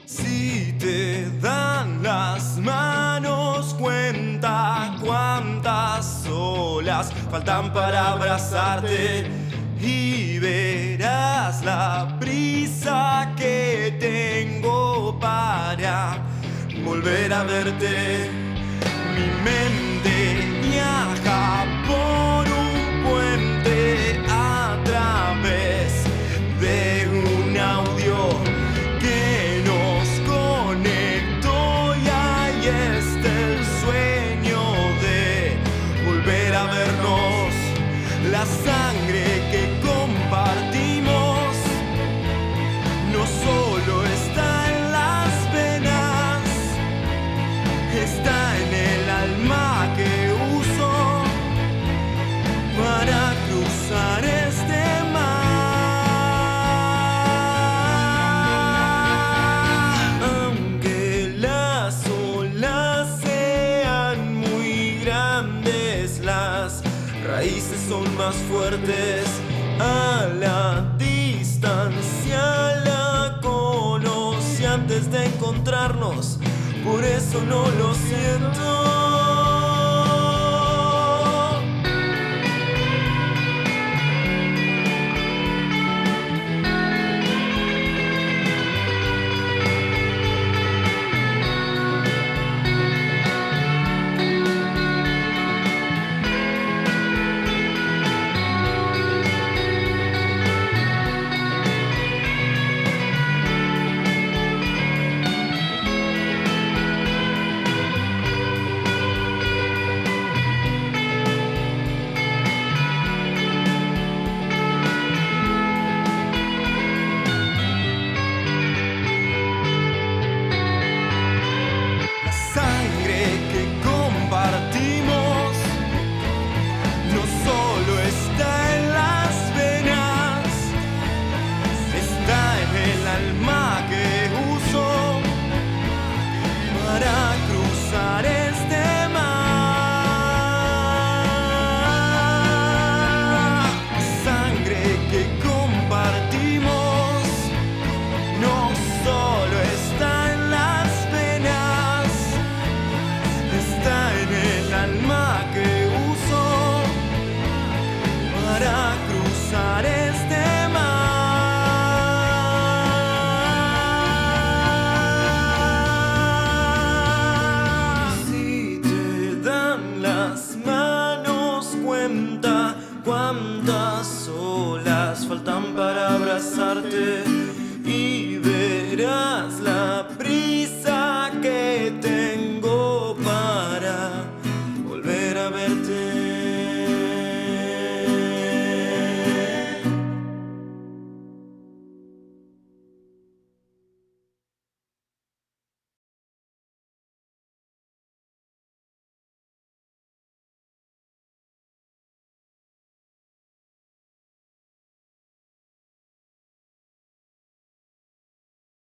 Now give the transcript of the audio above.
Si te dan las manos, cuenta cuántas olas faltan para abrazarte y verás la prisa que tengo para volver a verte. Mi mente viaja por un puente a través de un audio que nos conectó y ahí está el sueño de volver a vernos. La sangre que compartimos no solo está en las venas, está en el alma que uso para cruzar este mar. Aunque las olas sean muy grandes, las raíces son más fuertes. A la distancia la conocí antes de encontrarnos, por eso no lo siento. Compartimos no solo está en las venas, está en el alma que uso para cruzar este mar. Sangre que compartimos no solo está en las venas, está en el alma que uso para cruzar este mar. Si te dan las manos, cuenta cuántas olas faltan para abrazarte y